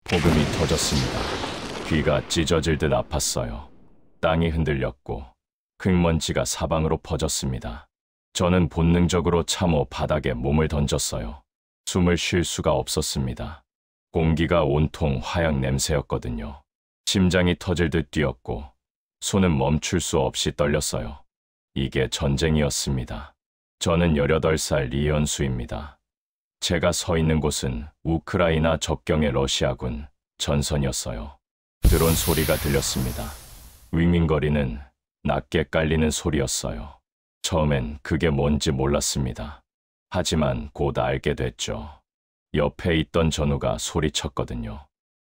폭음이 터졌습니다. 귀가 찢어질 듯 아팠어요. 땅이 흔들렸고 흙먼지가 사방으로 퍼졌습니다. 저는 본능적으로 참호 바닥에 몸을 던졌어요. 숨을 쉴 수가 없었습니다. 공기가 온통 화약 냄새였거든요. 심장이 터질 듯 뛰었고 손은 멈출 수 없이 떨렸어요. 이게 전쟁이었습니다. 저는 18살 리현수입니다. 제가 서 있는 곳은 우크라이나 접경의 러시아군 전선이었어요. 드론 소리가 들렸습니다. 윙윙거리는 낮게 깔리는 소리였어요. 처음엔 그게 뭔지 몰랐습니다. 하지만 곧 알게 됐죠. 옆에 있던 전우가 소리쳤거든요.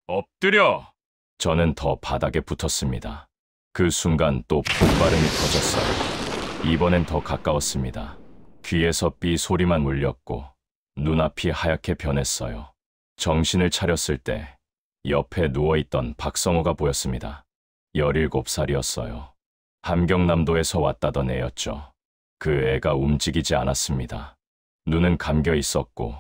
엎드려! 저는 더 바닥에 붙었습니다. 그 순간 또 폭발음이 터졌어요. 이번엔 더 가까웠습니다. 귀에서 삐 소리만 울렸고 눈앞이 하얗게 변했어요. 정신을 차렸을 때 옆에 누워있던 박성호가 보였습니다. 17살이었어요. 함경남도에서 왔다던 애였죠. 그 애가 움직이지 않았습니다. 눈은 감겨 있었고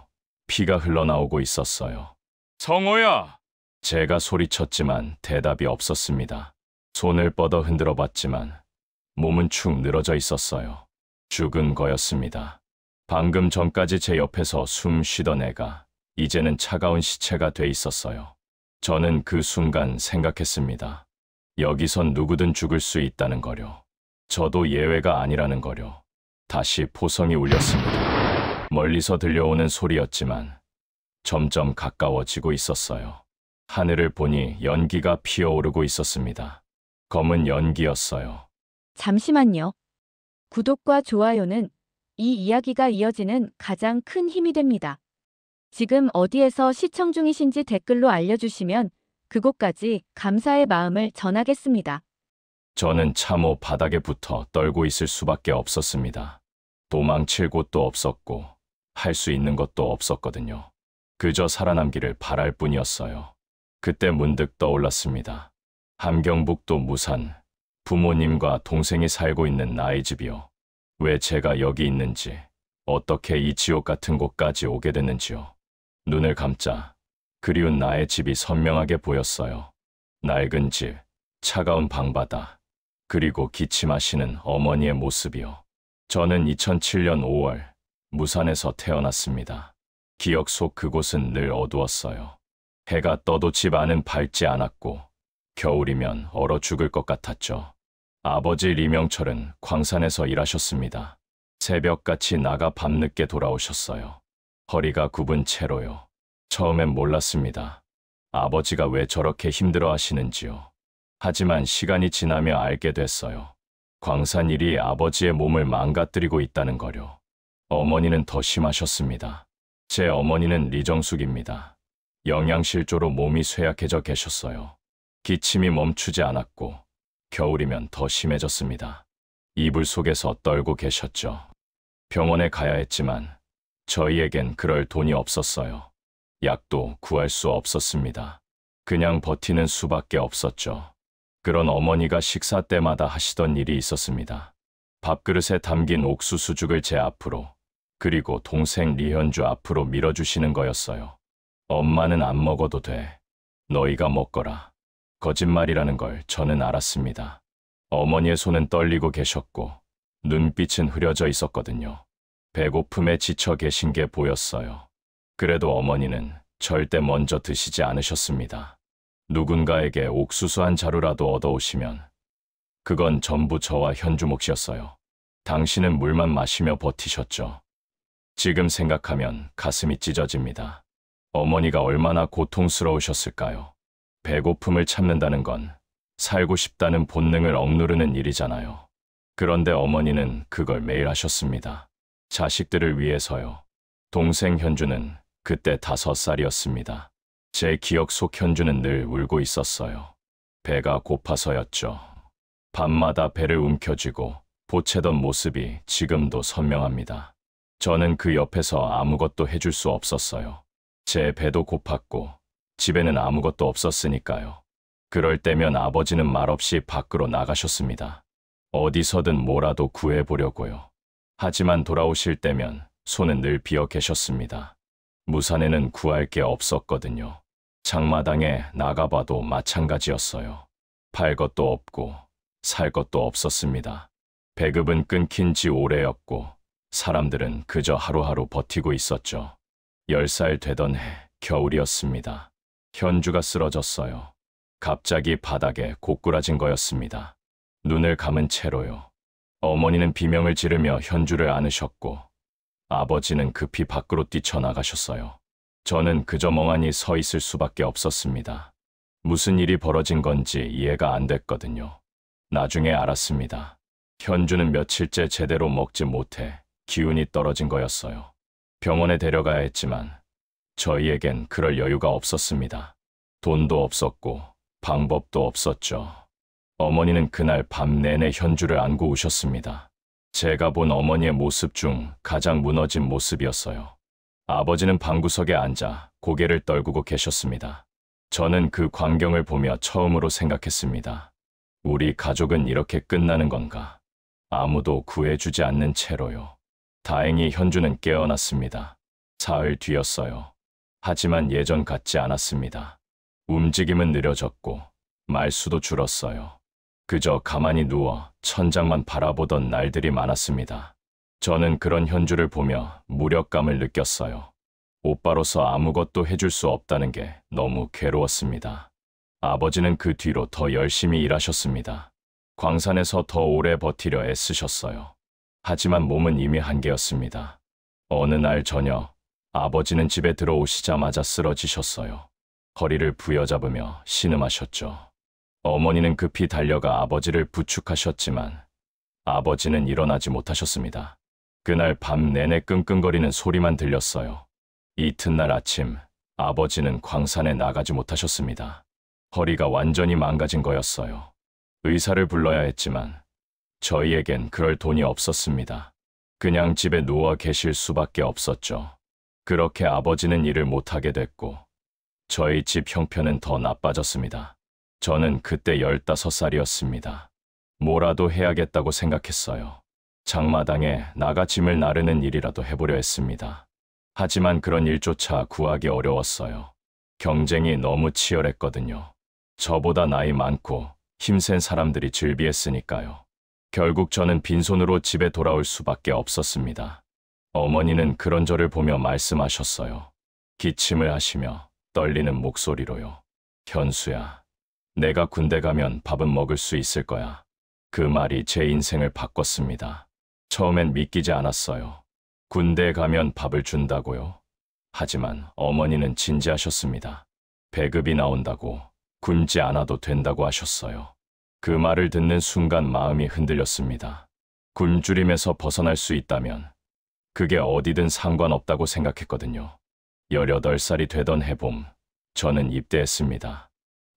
피가 흘러나오고 있었어요. 성호야! 제가 소리쳤지만 대답이 없었습니다. 손을 뻗어 흔들어 봤지만 몸은 축 늘어져 있었어요. 죽은 거였습니다. 방금 전까지 제 옆에서 숨 쉬던 애가 이제는 차가운 시체가 돼 있었어요. 저는 그 순간 생각했습니다. 여기선 누구든 죽을 수 있다는 거려. 저도 예외가 아니라는 거려. 다시 포성이 울렸습니다. 멀리서 들려오는 소리였지만 점점 가까워지고 있었어요. 하늘을 보니 연기가 피어오르고 있었습니다. 검은 연기였어요. 잠시만요. 구독과 좋아요는 이 이야기가 이어지는 가장 큰 힘이 됩니다. 지금 어디에서 시청 중이신지 댓글로 알려주시면 그곳까지 감사의 마음을 전하겠습니다. 저는 참호 바닥에 붙어 떨고 있을 수밖에 없었습니다. 도망칠 곳도 없었고 할 수 있는 것도 없었거든요. 그저 살아남기를 바랄 뿐이었어요. 그때 문득 떠올랐습니다. 함경북도 무산, 부모님과 동생이 살고 있는 나의 집이요. 왜 제가 여기 있는지, 어떻게 이 지옥 같은 곳까지 오게 됐는지요. 눈을 감자 그리운 나의 집이 선명하게 보였어요. 낡은 집, 차가운 방바다, 그리고 기침하시는 어머니의 모습이요. 저는 2007년 5월 무산에서 태어났습니다. 기억 속 그곳은 늘 어두웠어요. 해가 떠도 집 안은 밝지 않았고 겨울이면 얼어 죽을 것 같았죠. 아버지 리명철은 광산에서 일하셨습니다. 새벽같이 나가 밤늦게 돌아오셨어요. 허리가 굽은 채로요. 처음엔 몰랐습니다. 아버지가 왜 저렇게 힘들어 하시는지요. 하지만 시간이 지나며 알게 됐어요. 광산 일이 아버지의 몸을 망가뜨리고 있다는 거요. 어머니는 더 심하셨습니다. 제 어머니는 리정숙입니다. 영양실조로 몸이 쇠약해져 계셨어요. 기침이 멈추지 않았고 겨울이면 더 심해졌습니다. 이불 속에서 떨고 계셨죠. 병원에 가야 했지만 저희에겐 그럴 돈이 없었어요. 약도 구할 수 없었습니다. 그냥 버티는 수밖에 없었죠. 그런 어머니가 식사 때마다 하시던 일이 있었습니다. 밥그릇에 담긴 옥수수죽을 제 앞으로, 그리고 동생 리현주 앞으로 밀어주시는 거였어요. 엄마는 안 먹어도 돼. 너희가 먹거라. 거짓말이라는 걸 저는 알았습니다. 어머니의 손은 떨리고 계셨고 눈빛은 흐려져 있었거든요. 배고픔에 지쳐 계신 게 보였어요. 그래도 어머니는 절대 먼저 드시지 않으셨습니다. 누군가에게 옥수수 한 자루라도 얻어오시면 그건 전부 저와 현주 몫이었어요. 당신은 물만 마시며 버티셨죠. 지금 생각하면 가슴이 찢어집니다. 어머니가 얼마나 고통스러우셨을까요? 배고픔을 참는다는 건 살고 싶다는 본능을 억누르는 일이잖아요. 그런데 어머니는 그걸 매일 하셨습니다. 자식들을 위해서요. 동생 현주는 그때 5살이었습니다. 제 기억 속 현주는 늘 울고 있었어요. 배가 고파서였죠. 밤마다 배를 움켜쥐고 보채던 모습이 지금도 선명합니다. 저는 그 옆에서 아무것도 해줄 수 없었어요. 제 배도 고팠고 집에는 아무것도 없었으니까요. 그럴 때면 아버지는 말없이 밖으로 나가셨습니다. 어디서든 뭐라도 구해보려고요. 하지만 돌아오실 때면 손은 늘 비어 계셨습니다. 무산에는 구할 게 없었거든요. 장마당에 나가봐도 마찬가지였어요. 팔 것도 없고 살 것도 없었습니다. 배급은 끊긴 지 오래였고 사람들은 그저 하루하루 버티고 있었죠. 10살 되던 해 겨울이었습니다. 현주가 쓰러졌어요. 갑자기 바닥에 고꾸라진 거였습니다. 눈을 감은 채로요. 어머니는 비명을 지르며 현주를 안으셨고 아버지는 급히 밖으로 뛰쳐나가셨어요. 저는 그저 멍하니 서 있을 수밖에 없었습니다. 무슨 일이 벌어진 건지 이해가 안 됐거든요. 나중에 알았습니다. 현주는 며칠째 제대로 먹지 못해 기운이 떨어진 거였어요. 병원에 데려가야 했지만 저희에겐 그럴 여유가 없었습니다. 돈도 없었고 방법도 없었죠. 어머니는 그날 밤 내내 현주를 안고 우셨습니다. 제가 본 어머니의 모습 중 가장 무너진 모습이었어요. 아버지는 방구석에 앉아 고개를 떨구고 계셨습니다. 저는 그 광경을 보며 처음으로 생각했습니다. 우리 가족은 이렇게 끝나는 건가? 아무도 구해주지 않는 채로요. 다행히 현주는 깨어났습니다. 사흘 뒤였어요. 하지만 예전 같지 않았습니다. 움직임은 느려졌고 말수도 줄었어요. 그저 가만히 누워 천장만 바라보던 날들이 많았습니다. 저는 그런 현주를 보며 무력감을 느꼈어요. 오빠로서 아무것도 해줄 수 없다는 게 너무 괴로웠습니다. 아버지는 그 뒤로 더 열심히 일하셨습니다. 광산에서 더 오래 버티려 애쓰셨어요. 하지만 몸은 이미 한계였습니다. 어느 날 저녁, 아버지는 집에 들어오시자마자 쓰러지셨어요. 허리를 부여잡으며 신음하셨죠. 어머니는 급히 달려가 아버지를 부축하셨지만 아버지는 일어나지 못하셨습니다. 그날 밤 내내 끙끙거리는 소리만 들렸어요. 이튿날 아침, 아버지는 광산에 나가지 못하셨습니다. 허리가 완전히 망가진 거였어요. 의사를 불러야 했지만 저희에겐 그럴 돈이 없었습니다. 그냥 집에 누워 계실 수밖에 없었죠. 그렇게 아버지는 일을 못하게 됐고 저희 집 형편은 더 나빠졌습니다. 저는 그때 15살이었습니다. 뭐라도 해야겠다고 생각했어요. 장마당에 나가 짐을 나르는 일이라도 해보려 했습니다. 하지만 그런 일조차 구하기 어려웠어요. 경쟁이 너무 치열했거든요. 저보다 나이 많고 힘센 사람들이 즐비했으니까요. 결국 저는 빈손으로 집에 돌아올 수밖에 없었습니다. 어머니는 그런 저를 보며 말씀하셨어요. 기침을 하시며 떨리는 목소리로요. 현수야, 내가 군대 가면 밥은 먹을 수 있을 거야. 그 말이 제 인생을 바꿨습니다. 처음엔 믿기지 않았어요. 군대에 가면 밥을 준다고요? 하지만 어머니는 진지하셨습니다. 배급이 나온다고 굶지 않아도 된다고 하셨어요. 그 말을 듣는 순간 마음이 흔들렸습니다. 굶주림에서 벗어날 수 있다면 그게 어디든 상관없다고 생각했거든요. 18살이 되던 해봄, 저는 입대했습니다.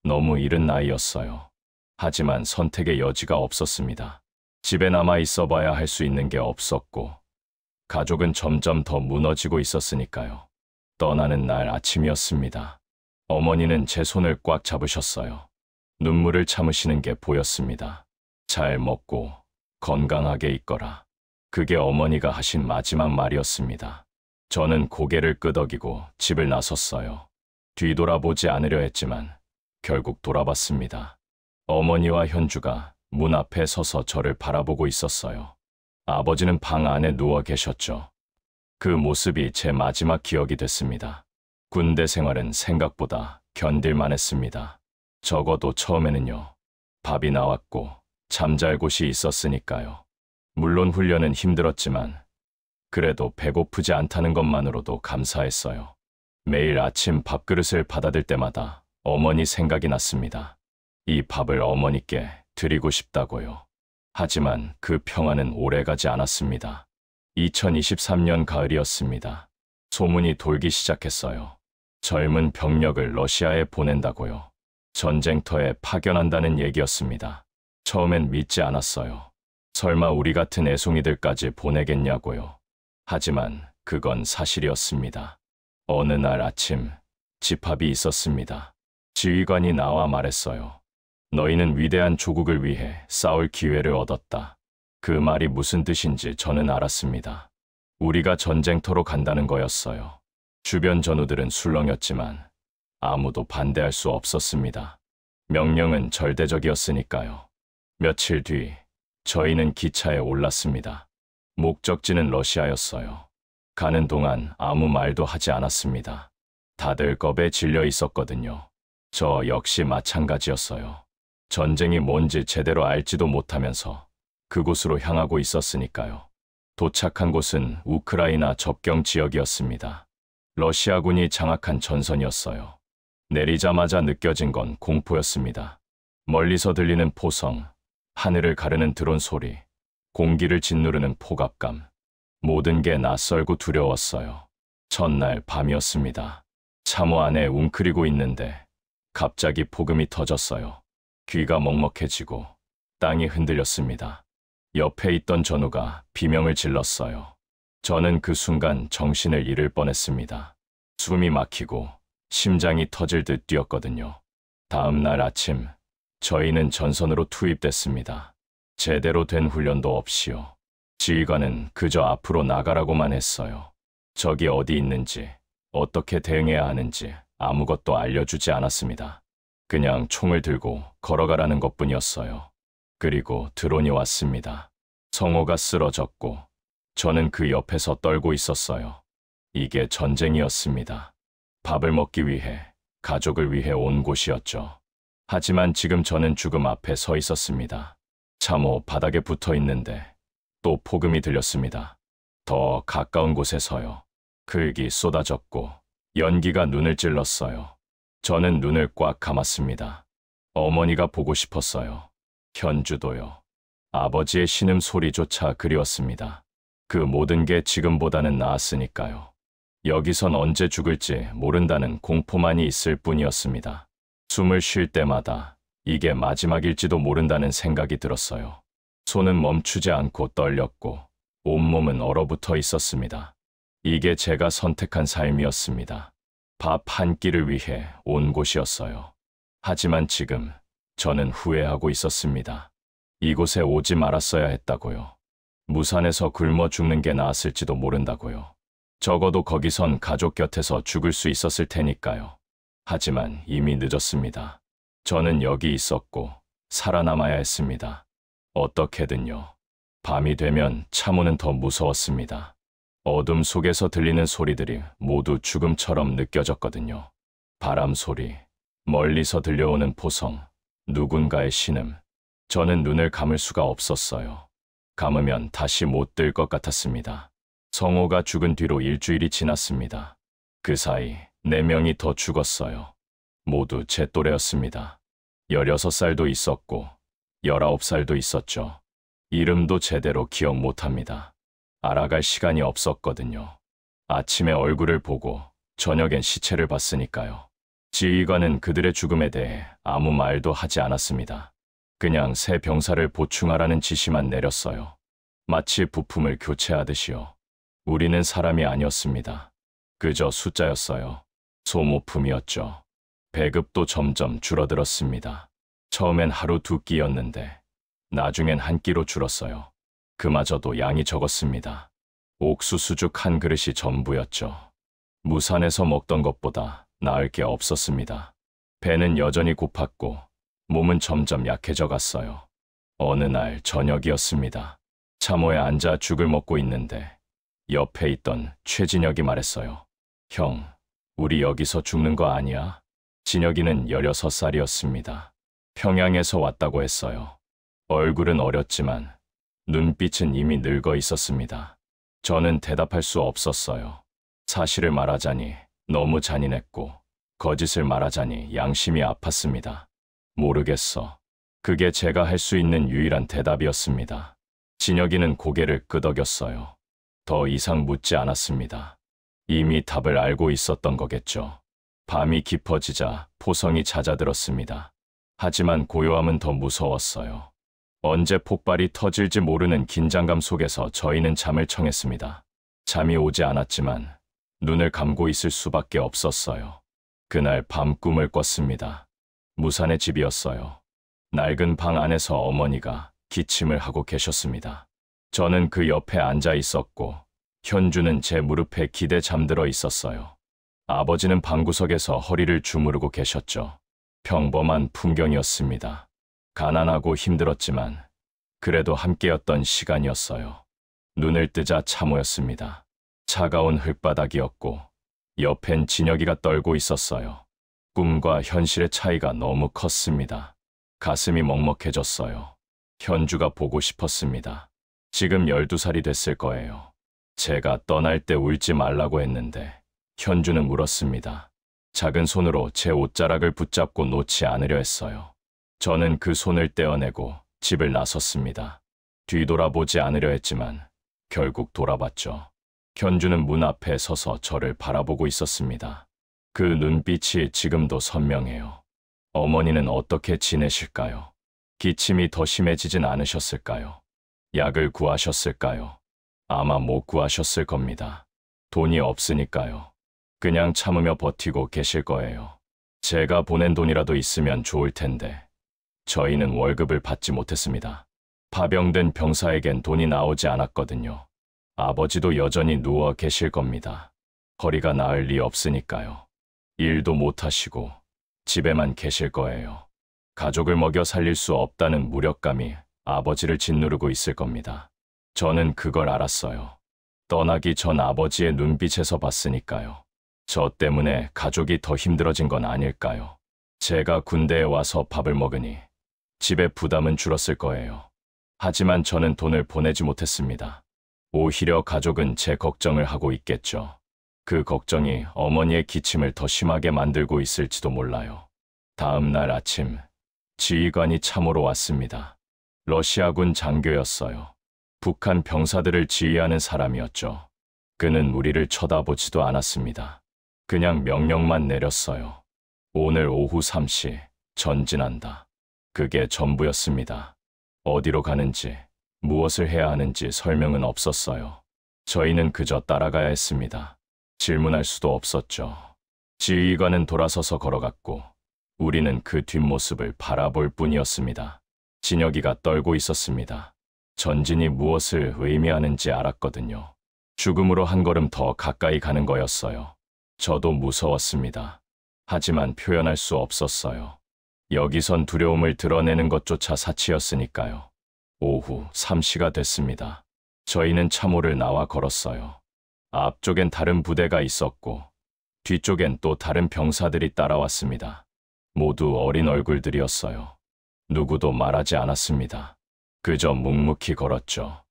너무 이른 나이였어요. 하지만 선택의 여지가 없었습니다. 집에 남아 있어 봐야 할 수 있는 게 없었고 가족은 점점 더 무너지고 있었으니까요. 떠나는 날 아침이었습니다. 어머니는 제 손을 꽉 잡으셨어요. 눈물을 참으시는 게 보였습니다. 잘 먹고 건강하게 있거라. 그게 어머니가 하신 마지막 말이었습니다. 저는 고개를 끄덕이고 집을 나섰어요. 뒤돌아보지 않으려 했지만 결국 돌아봤습니다. 어머니와 현주가 문 앞에 서서 저를 바라보고 있었어요. 아버지는 방 안에 누워 계셨죠. 그 모습이 제 마지막 기억이 됐습니다. 군대 생활은 생각보다 견딜만 했습니다. 적어도 처음에는요. 밥이 나왔고 잠잘 곳이 있었으니까요. 물론 훈련은 힘들었지만 그래도 배고프지 않다는 것만으로도 감사했어요. 매일 아침 밥그릇을 받아들 때마다 어머니 생각이 났습니다. 이 밥을 어머니께 드리고 싶다고요. 하지만 그 평화는 오래가지 않았습니다. 2023년 가을이었습니다. 소문이 돌기 시작했어요. 젊은 병력을 러시아에 보낸다고요. 전쟁터에 파견한다는 얘기였습니다. 처음엔 믿지 않았어요. 설마 우리 같은 애송이들까지 보내겠냐고요. 하지만 그건 사실이었습니다. 어느 날 아침 집합이 있었습니다. 지휘관이 나와 말했어요. 너희는 위대한 조국을 위해 싸울 기회를 얻었다. 그 말이 무슨 뜻인지 저는 알았습니다. 우리가 전쟁터로 간다는 거였어요. 주변 전우들은 술렁였지만 아무도 반대할 수 없었습니다. 명령은 절대적이었으니까요. 며칠 뒤 저희는 기차에 올랐습니다. 목적지는 러시아였어요. 가는 동안 아무 말도 하지 않았습니다. 다들 겁에 질려 있었거든요. 저 역시 마찬가지였어요. 전쟁이 뭔지 제대로 알지도 못하면서 그곳으로 향하고 있었으니까요. 도착한 곳은 우크라이나 접경 지역이었습니다. 러시아군이 장악한 전선이었어요. 내리자마자 느껴진 건 공포였습니다. 멀리서 들리는 포성, 하늘을 가르는 드론 소리, 공기를 짓누르는 폭압감. 모든 게 낯설고 두려웠어요. 첫날 밤이었습니다. 참호 안에 웅크리고 있는데 갑자기 폭음이 터졌어요. 귀가 먹먹해지고 땅이 흔들렸습니다. 옆에 있던 전우가 비명을 질렀어요. 저는 그 순간 정신을 잃을 뻔했습니다. 숨이 막히고 심장이 터질 듯 뛰었거든요. 다음 날 아침, 저희는 전선으로 투입됐습니다. 제대로 된 훈련도 없이요. 지휘관은 그저 앞으로 나가라고만 했어요. 적이 어디 있는지, 어떻게 대응해야 하는지 아무것도 알려주지 않았습니다. 그냥 총을 들고 걸어가라는 것뿐이었어요. 그리고 드론이 왔습니다. 성호가 쓰러졌고 저는 그 옆에서 떨고 있었어요. 이게 전쟁이었습니다. 밥을 먹기 위해, 가족을 위해 온 곳이었죠. 하지만 지금 저는 죽음 앞에 서 있었습니다. 참호 바닥에 붙어 있는데 또 폭음이 들렸습니다. 더 가까운 곳에서요. 글기 쏟아졌고 연기가 눈을 찔렀어요. 저는 눈을 꽉 감았습니다. 어머니가 보고 싶었어요. 현주도요. 아버지의 신음소리조차 그리웠습니다. 그 모든 게 지금보다는 나았으니까요. 여기선 언제 죽을지 모른다는 공포만이 있을 뿐이었습니다. 숨을 쉴 때마다 이게 마지막일지도 모른다는 생각이 들었어요. 손은 멈추지 않고 떨렸고 온몸은 얼어붙어 있었습니다. 이게 제가 선택한 삶이었습니다. 밥 한 끼를 위해 온 곳이었어요. 하지만 지금 저는 후회하고 있었습니다. 이곳에 오지 말았어야 했다고요. 무산에서 굶어 죽는 게 나았을지도 모른다고요. 적어도 거기선 가족 곁에서 죽을 수 있었을 테니까요. 하지만 이미 늦었습니다. 저는 여기 있었고 살아남아야 했습니다. 어떻게든요. 밤이 되면 참호는 더 무서웠습니다. 어둠 속에서 들리는 소리들이 모두 죽음처럼 느껴졌거든요. 바람 소리, 멀리서 들려오는 포성, 누군가의 신음. 저는 눈을 감을 수가 없었어요. 감으면 다시 못 뜰 것 같았습니다. 성호가 죽은 뒤로 일주일이 지났습니다. 그 사이 4명이 더 죽었어요. 모두 제 또래였습니다. 16살도 있었고 19살도 있었죠. 이름도 제대로 기억 못합니다. 알아갈 시간이 없었거든요. 아침에 얼굴을 보고 저녁엔 시체를 봤으니까요. 지휘관은 그들의 죽음에 대해 아무 말도 하지 않았습니다. 그냥 새 병사를 보충하라는 지시만 내렸어요. 마치 부품을 교체하듯이요. 우리는 사람이 아니었습니다. 그저 숫자였어요. 소모품이었죠. 배급도 점점 줄어들었습니다. 처음엔 하루 2끼였는데 나중엔 1끼로 줄었어요. 그마저도 양이 적었습니다. 옥수수죽 한 그릇이 전부였죠. 무산에서 먹던 것보다 나을 게 없었습니다. 배는 여전히 고팠고 몸은 점점 약해져 갔어요. 어느 날 저녁이었습니다. 참호에 앉아 죽을 먹고 있는데 옆에 있던 최진혁이 말했어요. 형, 우리 여기서 죽는 거 아니야? 진혁이는 16살이었습니다. 평양에서 왔다고 했어요. 얼굴은 어렸지만 눈빛은 이미 늙어 있었습니다. 저는 대답할 수 없었어요. 사실을 말하자니 너무 잔인했고 거짓을 말하자니 양심이 아팠습니다. 모르겠어. 그게 제가 할 수 있는 유일한 대답이었습니다. 진혁이는 고개를 끄덕였어요. 더 이상 묻지 않았습니다. 이미 답을 알고 있었던 거겠죠. 밤이 깊어지자 포성이 잦아들었습니다. 하지만 고요함은 더 무서웠어요. 언제 폭발이 터질지 모르는 긴장감 속에서 저희는 잠을 청했습니다. 잠이 오지 않았지만 눈을 감고 있을 수밖에 없었어요. 그날 밤 꿈을 꿨습니다. 무산의 집이었어요. 낡은 방 안에서 어머니가 기침을 하고 계셨습니다. 저는 그 옆에 앉아 있었고 현주는 제 무릎에 기대 잠들어 있었어요. 아버지는 방구석에서 허리를 주무르고 계셨죠. 평범한 풍경이었습니다. 가난하고 힘들었지만 그래도 함께였던 시간이었어요. 눈을 뜨자 참호였습니다. 차가운 흙바닥이었고 옆엔 진혁이가 떨고 있었어요. 꿈과 현실의 차이가 너무 컸습니다. 가슴이 먹먹해졌어요. 현주가 보고 싶었습니다. 지금 12살이 됐을 거예요. 제가 떠날 때 울지 말라고 했는데 현주는 울었습니다. 작은 손으로 제 옷자락을 붙잡고 놓지 않으려 했어요. 저는 그 손을 떼어내고 집을 나섰습니다. 뒤돌아보지 않으려 했지만 결국 돌아봤죠. 현주는 문 앞에 서서 저를 바라보고 있었습니다. 그 눈빛이 지금도 선명해요. 어머니는 어떻게 지내실까요? 기침이 더 심해지진 않으셨을까요? 약을 구하셨을까요? 아마 못 구하셨을 겁니다. 돈이 없으니까요. 그냥 참으며 버티고 계실 거예요. 제가 보낸 돈이라도 있으면 좋을 텐데 저희는 월급을 받지 못했습니다. 파병된 병사에겐 돈이 나오지 않았거든요. 아버지도 여전히 누워 계실 겁니다. 허리가 나을 리 없으니까요. 일도 못하시고 집에만 계실 거예요. 가족을 먹여 살릴 수 없다는 무력감이 아버지를 짓누르고 있을 겁니다. 저는 그걸 알았어요. 떠나기 전 아버지의 눈빛에서 봤으니까요. 저 때문에 가족이 더 힘들어진 건 아닐까요? 제가 군대에 와서 밥을 먹으니 집에 부담은 줄었을 거예요. 하지만 저는 돈을 보내지 못했습니다. 오히려 가족은 제 걱정을 하고 있겠죠. 그 걱정이 어머니의 기침을 더 심하게 만들고 있을지도 몰라요. 다음 날 아침, 지휘관이 참호로 왔습니다. 러시아군 장교였어요. 북한 병사들을 지휘하는 사람이었죠. 그는 우리를 쳐다보지도 않았습니다. 그냥 명령만 내렸어요. 오늘 오후 3시 전진한다. 그게 전부였습니다. 어디로 가는지, 무엇을 해야 하는지 설명은 없었어요. 저희는 그저 따라가야 했습니다. 질문할 수도 없었죠. 지휘관은 돌아서서 걸어갔고 우리는 그 뒷모습을 바라볼 뿐이었습니다. 진혁이가 떨고 있었습니다. 전진이 무엇을 의미하는지 알았거든요. 죽음으로 한 걸음 더 가까이 가는 거였어요. 저도 무서웠습니다. 하지만 표현할 수 없었어요. 여기선 두려움을 드러내는 것조차 사치였으니까요. 오후 3시가 됐습니다. 저희는 참호를 나와 걸었어요. 앞쪽엔 다른 부대가 있었고 뒤쪽엔 또 다른 병사들이 따라왔습니다. 모두 어린 얼굴들이었어요. 누구도 말하지 않았습니다. 그저 묵묵히 걸었죠.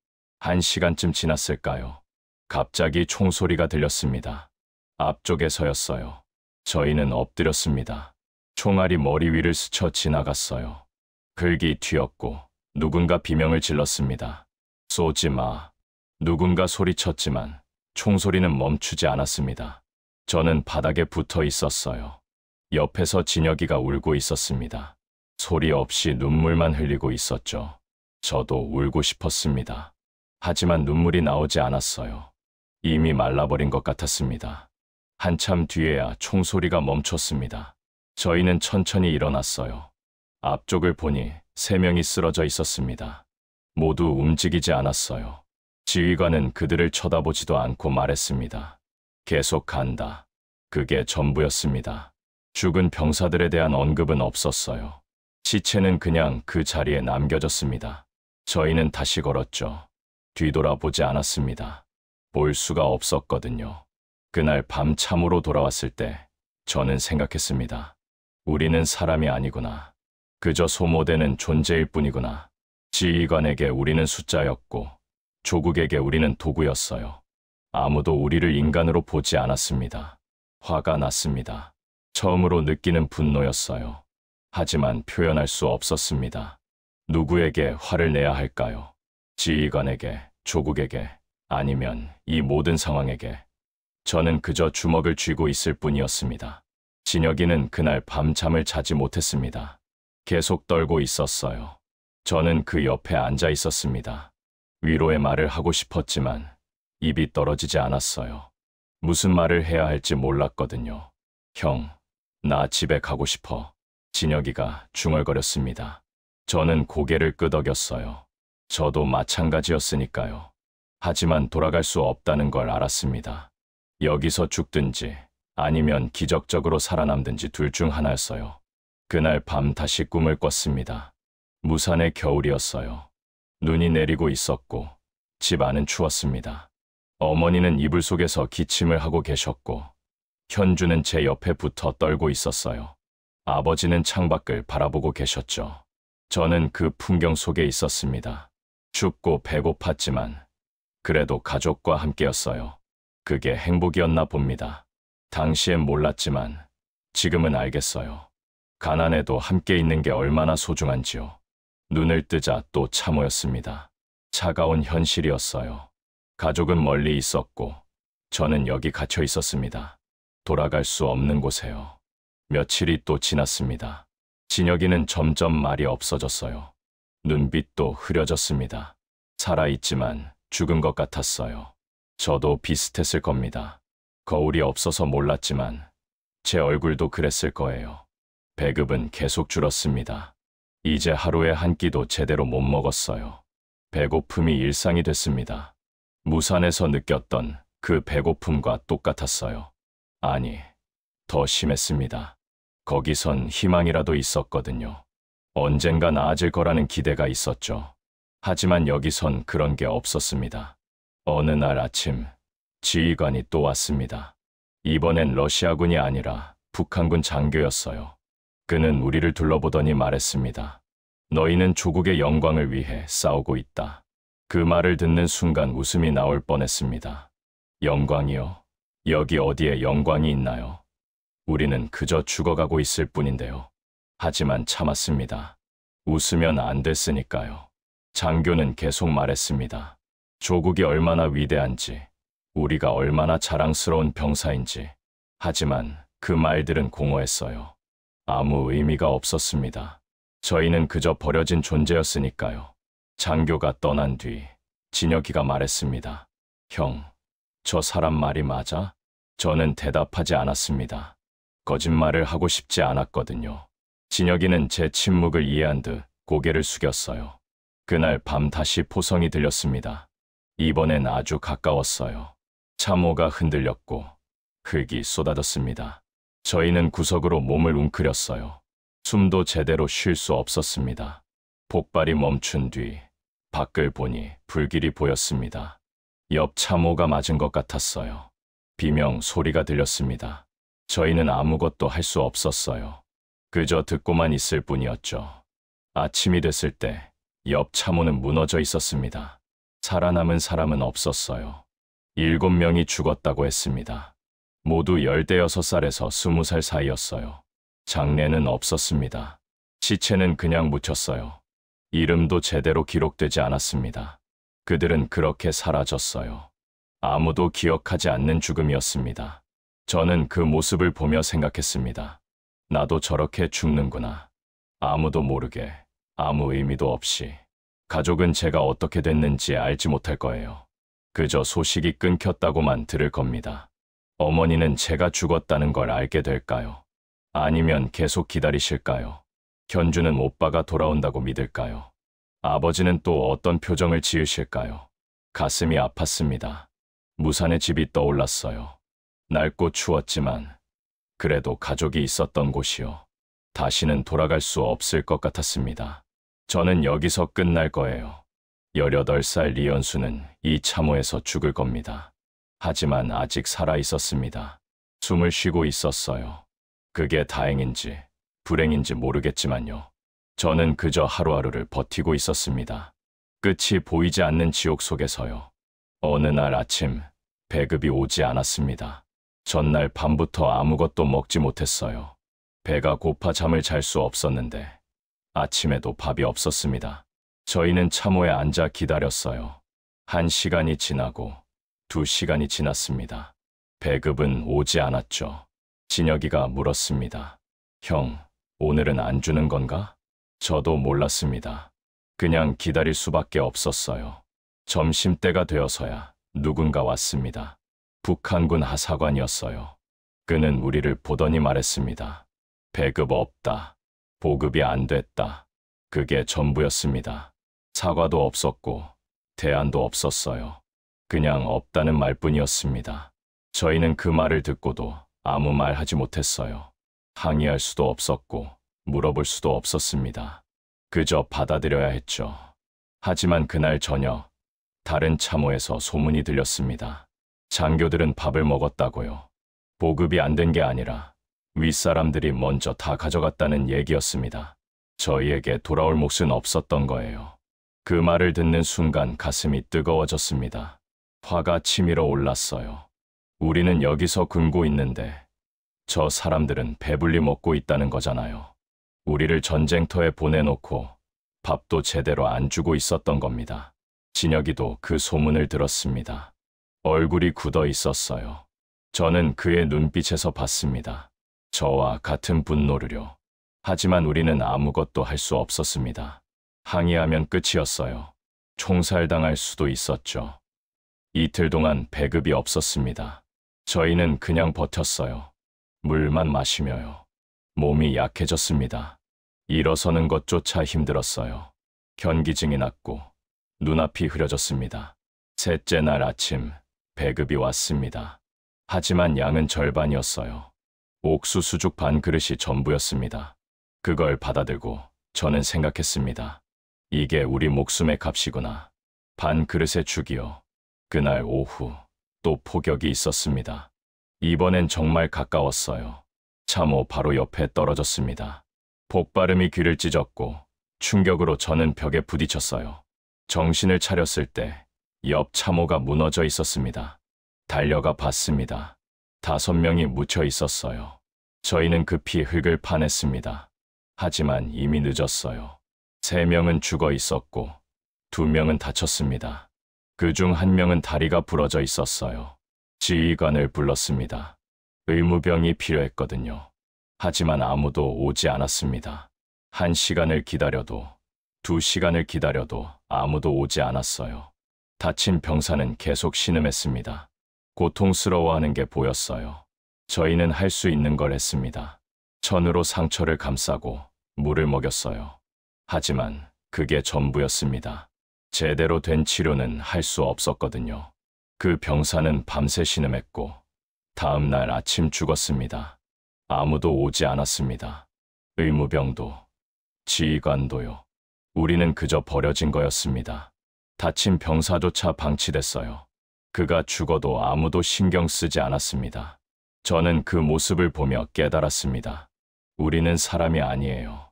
1시간쯤 지났을까요? 갑자기 총소리가 들렸습니다. 앞쪽에서였어요. 저희는 엎드렸습니다. 총알이 머리 위를 스쳐 지나갔어요. 흙이 튀었고 누군가 비명을 질렀습니다. 쏘지 마. 누군가 소리쳤지만 총소리는 멈추지 않았습니다. 저는 바닥에 붙어 있었어요. 옆에서 진혁이가 울고 있었습니다. 소리 없이 눈물만 흘리고 있었죠. 저도 울고 싶었습니다. 하지만 눈물이 나오지 않았어요. 이미 말라버린 것 같았습니다. 한참 뒤에야 총소리가 멈췄습니다. 저희는 천천히 일어났어요. 앞쪽을 보니 3명이 쓰러져 있었습니다. 모두 움직이지 않았어요. 지휘관은 그들을 쳐다보지도 않고 말했습니다. 계속 간다. 그게 전부였습니다. 죽은 병사들에 대한 언급은 없었어요. 시체는 그냥 그 자리에 남겨졌습니다. 저희는 다시 걸었죠. 뒤돌아보지 않았습니다. 볼 수가 없었거든요. 그날 밤 참으로 돌아왔을 때 저는 생각했습니다. 우리는 사람이 아니구나. 그저 소모되는 존재일 뿐이구나. 지휘관에게 우리는 숫자였고 조국에게 우리는 도구였어요. 아무도 우리를 인간으로 보지 않았습니다. 화가 났습니다. 처음으로 느끼는 분노였어요. 하지만 표현할 수 없었습니다. 누구에게 화를 내야 할까요? 지휘관에게, 조국에게, 아니면 이 모든 상황에게. 저는 그저 주먹을 쥐고 있을 뿐이었습니다. 진혁이는 그날 밤 잠을 자지 못했습니다. 계속 떨고 있었어요. 저는 그 옆에 앉아 있었습니다. 위로의 말을 하고 싶었지만 입이 떨어지지 않았어요. 무슨 말을 해야 할지 몰랐거든요. 형, 나 집에 가고 싶어. 진혁이가 중얼거렸습니다. 저는 고개를 끄덕였어요. 저도 마찬가지였으니까요. 하지만 돌아갈 수 없다는 걸 알았습니다. 여기서 죽든지 아니면 기적적으로 살아남든지 둘 중 하나였어요. 그날 밤 다시 꿈을 꿨습니다. 무산의 겨울이었어요. 눈이 내리고 있었고 집 안은 추웠습니다. 어머니는 이불 속에서 기침을 하고 계셨고 현주는 제 옆에 붙어 떨고 있었어요. 아버지는 창밖을 바라보고 계셨죠. 저는 그 풍경 속에 있었습니다. 춥고 배고팠지만 그래도 가족과 함께였어요. 그게 행복이었나 봅니다. 당시엔 몰랐지만 지금은 알겠어요. 가난해도 함께 있는 게 얼마나 소중한지요. 눈을 뜨자 또 참호였습니다. 차가운 현실이었어요. 가족은 멀리 있었고 저는 여기 갇혀 있었습니다. 돌아갈 수 없는 곳에요. 며칠이 또 지났습니다. 진혁이는 점점 말이 없어졌어요. 눈빛도 흐려졌습니다. 살아있지만 죽은 것 같았어요. 저도 비슷했을 겁니다. 거울이 없어서 몰랐지만 제 얼굴도 그랬을 거예요. 배급은 계속 줄었습니다. 이제 하루에 한 끼도 제대로 못 먹었어요. 배고픔이 일상이 됐습니다. 무산에서 느꼈던 그 배고픔과 똑같았어요. 아니, 더 심했습니다. 거기선 희망이라도 있었거든요. 언젠가 나아질 거라는 기대가 있었죠. 하지만 여기선 그런 게 없었습니다. 어느 날 아침, 지휘관이 또 왔습니다. 이번엔 러시아군이 아니라 북한군 장교였어요. 그는 우리를 둘러보더니 말했습니다. 너희는 조국의 영광을 위해 싸우고 있다. 그 말을 듣는 순간 웃음이 나올 뻔했습니다. 영광이요? 여기 어디에 영광이 있나요? 우리는 그저 죽어가고 있을 뿐인데요. 하지만 참았습니다. 웃으면 안 됐으니까요. 장교는 계속 말했습니다. 조국이 얼마나 위대한지, 우리가 얼마나 자랑스러운 병사인지. 하지만 그 말들은 공허했어요. 아무 의미가 없었습니다. 저희는 그저 버려진 존재였으니까요. 장교가 떠난 뒤 진혁이가 말했습니다. 형, 저 사람 말이 맞아? 저는 대답하지 않았습니다. 거짓말을 하고 싶지 않았거든요. 진혁이는 제 침묵을 이해한 듯 고개를 숙였어요. 그날 밤 다시 포성이 들렸습니다. 이번엔 아주 가까웠어요. 참호가 흔들렸고 흙이 쏟아졌습니다. 저희는 구석으로 몸을 웅크렸어요. 숨도 제대로 쉴 수 없었습니다. 폭발이 멈춘 뒤 밖을 보니 불길이 보였습니다. 옆 참호가 맞은 것 같았어요. 비명 소리가 들렸습니다. 저희는 아무것도 할 수 없었어요. 그저 듣고만 있을 뿐이었죠. 아침이 됐을 때 옆 참호는 무너져 있었습니다. 살아남은 사람은 없었어요. 7명이 죽었다고 했습니다. 모두 16살에서 20살 사이였어요. 장례는 없었습니다. 시체는 그냥 묻혔어요. 이름도 제대로 기록되지 않았습니다. 그들은 그렇게 사라졌어요. 아무도 기억하지 않는 죽음이었습니다. 저는 그 모습을 보며 생각했습니다. 나도 저렇게 죽는구나. 아무도 모르게, 아무 의미도 없이. 가족은 제가 어떻게 됐는지 알지 못할 거예요. 그저 소식이 끊겼다고만 들을 겁니다. 어머니는 제가 죽었다는 걸 알게 될까요? 아니면 계속 기다리실까요? 현주는 오빠가 돌아온다고 믿을까요? 아버지는 또 어떤 표정을 지으실까요? 가슴이 아팠습니다. 무산의 집이 떠올랐어요. 낡고 추웠지만 그래도 가족이 있었던 곳이요. 다시는 돌아갈 수 없을 것 같았습니다. 저는 여기서 끝날 거예요. 18살 리연수는 이 참호에서 죽을 겁니다. 하지만 아직 살아 있었습니다. 숨을 쉬고 있었어요. 그게 다행인지 불행인지 모르겠지만요. 저는 그저 하루하루를 버티고 있었습니다. 끝이 보이지 않는 지옥 속에서요. 어느 날 아침 배급이 오지 않았습니다. 전날 밤부터 아무것도 먹지 못했어요. 배가 고파 잠을 잘 수 없었는데 아침에도 밥이 없었습니다. 저희는 참호에 앉아 기다렸어요. 1시간이 지나고 2시간이 지났습니다. 배급은 오지 않았죠. 진혁이가 물었습니다. 형, 오늘은 안 주는 건가? 저도 몰랐습니다. 그냥 기다릴 수밖에 없었어요. 점심때가 되어서야 누군가 왔습니다. 북한군 하사관이었어요. 그는 우리를 보더니 말했습니다. 배급 없다. 보급이 안 됐다. 그게 전부였습니다. 사과도 없었고 대안도 없었어요. 그냥 없다는 말뿐이었습니다. 저희는 그 말을 듣고도 아무 말 하지 못했어요. 항의할 수도 없었고 물어볼 수도 없었습니다. 그저 받아들여야 했죠. 하지만 그날 저녁 다른 참호에서 소문이 들렸습니다. 장교들은 밥을 먹었다고요. 보급이 안 된 게 아니라 윗사람들이 먼저 다 가져갔다는 얘기였습니다. 저희에게 돌아올 몫은 없었던 거예요. 그 말을 듣는 순간 가슴이 뜨거워졌습니다. 화가 치밀어 올랐어요. 우리는 여기서 굶고 있는데 저 사람들은 배불리 먹고 있다는 거잖아요. 우리를 전쟁터에 보내놓고 밥도 제대로 안 주고 있었던 겁니다. 진혁이도 그 소문을 들었습니다. 얼굴이 굳어 있었어요. 저는 그의 눈빛에서 봤습니다. 저와 같은 분노를요. 하지만 우리는 아무것도 할 수 없었습니다. 항의하면 끝이었어요. 총살당할 수도 있었죠. 이틀 동안 배급이 없었습니다. 저희는 그냥 버텼어요. 물만 마시며요. 몸이 약해졌습니다. 일어서는 것조차 힘들었어요. 현기증이 났고 눈앞이 흐려졌습니다. 셋째 날 아침 배급이 왔습니다. 하지만 양은 절반이었어요. 옥수수죽 반 그릇이 전부였습니다. 그걸 받아들고 저는 생각했습니다. 이게 우리 목숨의 값이구나. 반 그릇의 죽이요. 그날 오후 또 폭격이 있었습니다. 이번엔 정말 가까웠어요. 참호 바로 옆에 떨어졌습니다. 폭발음이 귀를 찢었고 충격으로 저는 벽에 부딪혔어요. 정신을 차렸을 때 옆 참호가 무너져 있었습니다. 달려가 봤습니다. 5명이 묻혀 있었어요. 저희는 급히 흙을 파냈습니다. 하지만 이미 늦었어요. 3명은 죽어 있었고 2명은 다쳤습니다. 그중 1명은 다리가 부러져 있었어요. 지휘관을 불렀습니다. 의무병이 필요했거든요. 하지만 아무도 오지 않았습니다. 1시간을 기다려도 2시간을 기다려도 아무도 오지 않았어요. 다친 병사는 계속 신음했습니다. 고통스러워하는 게 보였어요. 저희는 할 수 있는 걸 했습니다. 천으로 상처를 감싸고 물을 먹였어요. 하지만 그게 전부였습니다. 제대로 된 치료는 할 수 없었거든요. 그 병사는 밤새 신음했고 다음 날 아침 죽었습니다. 아무도 오지 않았습니다. 의무병도, 지휘관도요. 우리는 그저 버려진 거였습니다. 다친 병사조차 방치됐어요. 그가 죽어도 아무도 신경 쓰지 않았습니다. 저는 그 모습을 보며 깨달았습니다. 우리는 사람이 아니에요.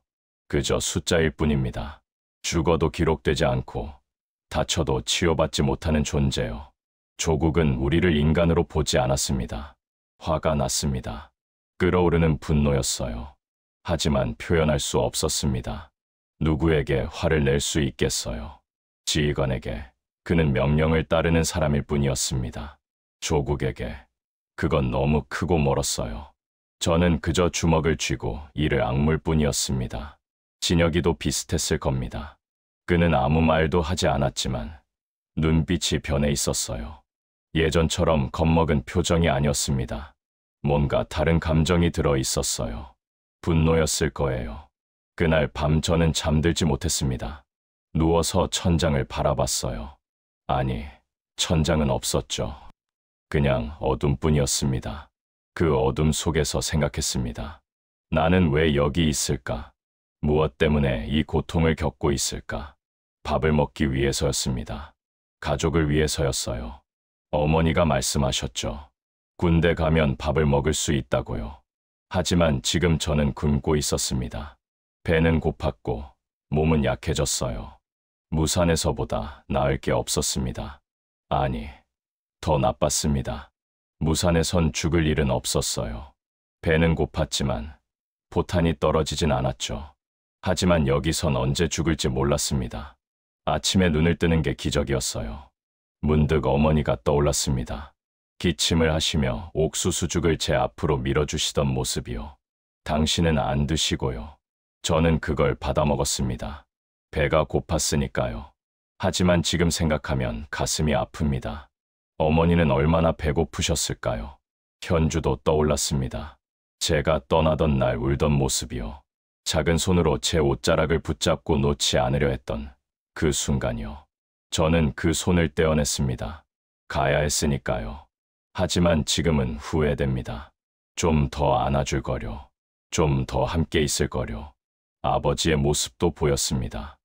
그저 숫자일 뿐입니다. 죽어도 기록되지 않고 다쳐도 치료받지 못하는 존재요. 조국은 우리를 인간으로 보지 않았습니다. 화가 났습니다. 끓어오르는 분노였어요. 하지만 표현할 수 없었습니다. 누구에게 화를 낼 수 있겠어요. 지휘관에게 그는 명령을 따르는 사람일 뿐이었습니다. 조국에게 그건 너무 크고 멀었어요. 저는 그저 주먹을 쥐고 이를 악물 뿐이었습니다. 진혁이도 비슷했을 겁니다. 그는 아무 말도 하지 않았지만 눈빛이 변해 있었어요. 예전처럼 겁먹은 표정이 아니었습니다. 뭔가 다른 감정이 들어 있었어요. 분노였을 거예요. 그날 밤 저는 잠들지 못했습니다. 누워서 천장을 바라봤어요. 아니, 천장은 없었죠. 그냥 어둠뿐이었습니다. 그 어둠 속에서 생각했습니다. 나는 왜 여기 있을까? 무엇 때문에 이 고통을 겪고 있을까? 밥을 먹기 위해서였습니다. 가족을 위해서였어요. 어머니가 말씀하셨죠. 군대 가면 밥을 먹을 수 있다고요. 하지만 지금 저는 굶고 있었습니다. 배는 고팠고 몸은 약해졌어요. 무산에서보다 나을 게 없었습니다. 아니, 더 나빴습니다. 무산에선 죽을 일은 없었어요. 배는 고팠지만 포탄이 떨어지진 않았죠. 하지만 여기선 언제 죽을지 몰랐습니다. 아침에 눈을 뜨는 게 기적이었어요. 문득 어머니가 떠올랐습니다. 기침을 하시며 옥수수죽을 제 앞으로 밀어주시던 모습이요. 당신은 안 드시고요. 저는 그걸 받아 먹었습니다. 배가 고팠으니까요. 하지만 지금 생각하면 가슴이 아픕니다. 어머니는 얼마나 배고프셨을까요? 현주도 떠올랐습니다. 제가 떠나던 날 울던 모습이요. 작은 손으로 제 옷자락을 붙잡고 놓지 않으려 했던 그 순간이요. 저는 그 손을 떼어냈습니다. 가야 했으니까요. 하지만 지금은 후회됩니다. 좀 더 안아줄 거려. 좀 더 함께 있을 거려. 아버지의 모습도 보였습니다.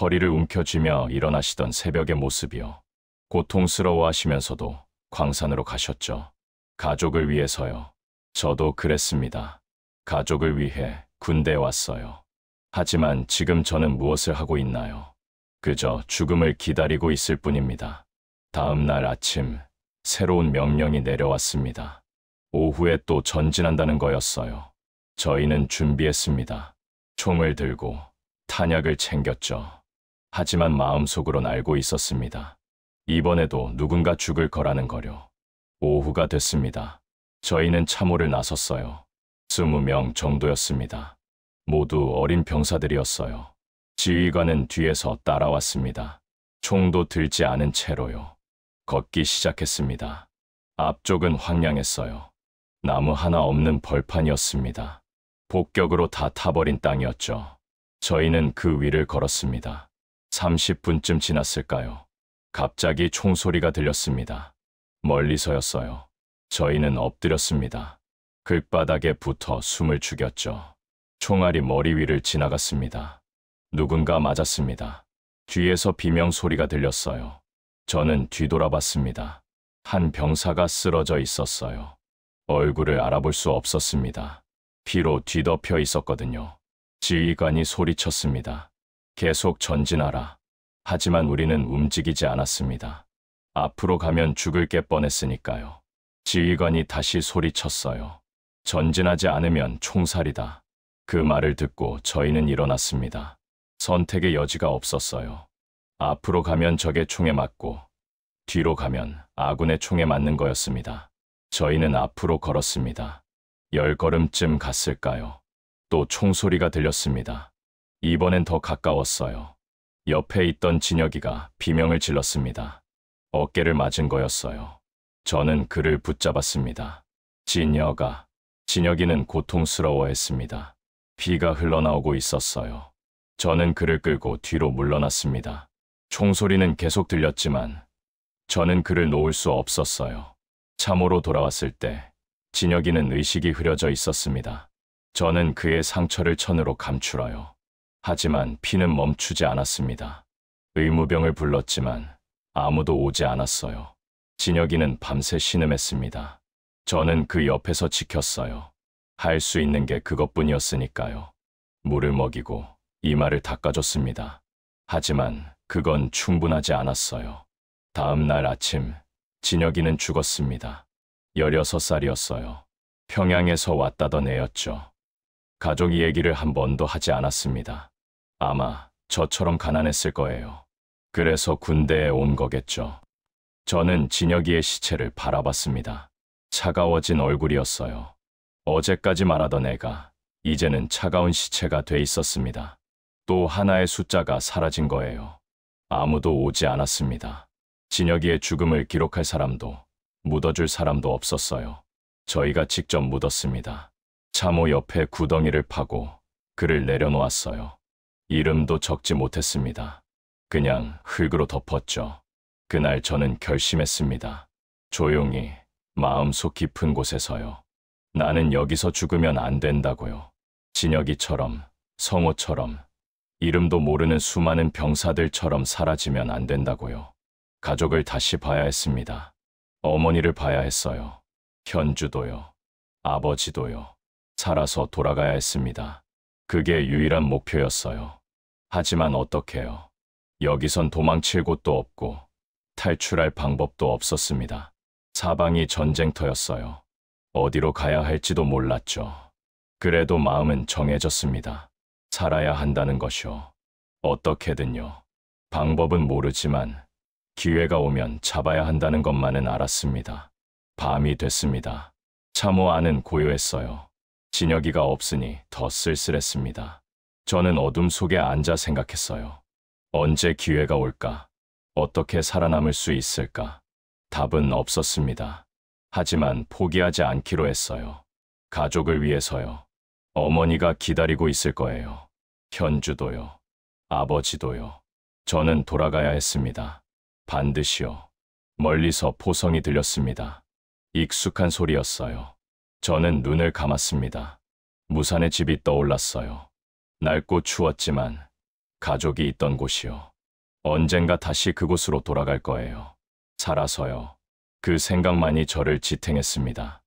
허리를 움켜쥐며 일어나시던 새벽의 모습이요. 고통스러워하시면서도 광산으로 가셨죠. 가족을 위해서요. 저도 그랬습니다. 가족을 위해 군대에 왔어요. 하지만 지금 저는 무엇을 하고 있나요? 그저 죽음을 기다리고 있을 뿐입니다. 다음 날 아침, 새로운 명령이 내려왔습니다. 오후에 또 전진한다는 거였어요. 저희는 준비했습니다. 총을 들고 탄약을 챙겼죠. 하지만 마음속으론 알고 있었습니다. 이번에도 누군가 죽을 거라는 거요. 오후가 됐습니다. 저희는 참호를 나섰어요. 20명 정도였습니다. 모두 어린 병사들이었어요. 지휘관은 뒤에서 따라왔습니다. 총도 들지 않은 채로요. 걷기 시작했습니다. 앞쪽은 황량했어요. 나무 하나 없는 벌판이었습니다. 폭격으로 다 타버린 땅이었죠. 저희는 그 위를 걸었습니다. 30분쯤 지났을까요? 갑자기 총소리가 들렸습니다. 멀리서였어요. 저희는 엎드렸습니다. 글바닥에 붙어 숨을 죽였죠. 총알이 머리 위를 지나갔습니다. 누군가 맞았습니다. 뒤에서 비명 소리가 들렸어요. 저는 뒤돌아봤습니다. 한 병사가 쓰러져 있었어요. 얼굴을 알아볼 수 없었습니다. 피로 뒤덮여 있었거든요. 지휘관이 소리쳤습니다. 계속 전진하라. 하지만 우리는 움직이지 않았습니다. 앞으로 가면 죽을 게 뻔했으니까요. 지휘관이 다시 소리쳤어요. 전진하지 않으면 총살이다. 그 말을 듣고 저희는 일어났습니다. 선택의 여지가 없었어요. 앞으로 가면 적의 총에 맞고 뒤로 가면 아군의 총에 맞는 거였습니다. 저희는 앞으로 걸었습니다. 10걸음쯤 갔을까요? 또 총소리가 들렸습니다. 이번엔 더 가까웠어요. 옆에 있던 진혁이가 비명을 질렀습니다. 어깨를 맞은 거였어요. 저는 그를 붙잡았습니다. 진혁이는 고통스러워했습니다. 피가 흘러나오고 있었어요. 저는 그를 끌고 뒤로 물러났습니다. 총소리는 계속 들렸지만 저는 그를 놓을 수 없었어요. 참호로 돌아왔을 때 진혁이는 의식이 흐려져 있었습니다. 저는 그의 상처를 천으로 감추어요. 하지만 피는 멈추지 않았습니다. 의무병을 불렀지만 아무도 오지 않았어요. 진혁이는 밤새 신음했습니다. 저는 그 옆에서 지켰어요. 할 수 있는 게 그것뿐이었으니까요. 물을 먹이고 이마를 닦아줬습니다. 하지만 그건 충분하지 않았어요. 다음 날 아침, 진혁이는 죽었습니다. 16살이었어요. 평양에서 왔다던 애였죠. 가족 얘기를 한 번도 하지 않았습니다. 아마 저처럼 가난했을 거예요. 그래서 군대에 온 거겠죠. 저는 진혁이의 시체를 바라봤습니다. 차가워진 얼굴이었어요. 어제까지 말하던 애가 이제는 차가운 시체가 돼 있었습니다. 또 하나의 숫자가 사라진 거예요. 아무도 오지 않았습니다. 진혁이의 죽음을 기록할 사람도 묻어줄 사람도 없었어요. 저희가 직접 묻었습니다. 참호 옆에 구덩이를 파고 그를 내려놓았어요. 이름도 적지 못했습니다. 그냥 흙으로 덮었죠. 그날 저는 결심했습니다. 조용히 마음속 깊은 곳에서요. 나는 여기서 죽으면 안 된다고요. 진혁이처럼, 성호처럼, 이름도 모르는 수많은 병사들처럼 사라지면 안 된다고요. 가족을 다시 봐야 했습니다. 어머니를 봐야 했어요. 현주도요. 아버지도요. 살아서 돌아가야 했습니다. 그게 유일한 목표였어요. 하지만 어떡해요. 여기선 도망칠 곳도 없고 탈출할 방법도 없었습니다. 사방이 전쟁터였어요. 어디로 가야 할지도 몰랐죠. 그래도 마음은 정해졌습니다. 살아야 한다는 것이요. 어떻게든요. 방법은 모르지만 기회가 오면 잡아야 한다는 것만은 알았습니다. 밤이 됐습니다. 참호 안은 고요했어요. 진혁이가 없으니 더 쓸쓸했습니다. 저는 어둠 속에 앉아 생각했어요. 언제 기회가 올까? 어떻게 살아남을 수 있을까? 답은 없었습니다. 하지만 포기하지 않기로 했어요. 가족을 위해서요. 어머니가 기다리고 있을 거예요. 현주도요. 아버지도요. 저는 돌아가야 했습니다. 반드시요. 멀리서 포성이 들렸습니다. 익숙한 소리였어요. 저는 눈을 감았습니다. 무산의 집이 떠올랐어요. 낡고 추웠지만 가족이 있던 곳이요. 언젠가 다시 그곳으로 돌아갈 거예요. 살아서요. 그 생각만이 저를 지탱했습니다.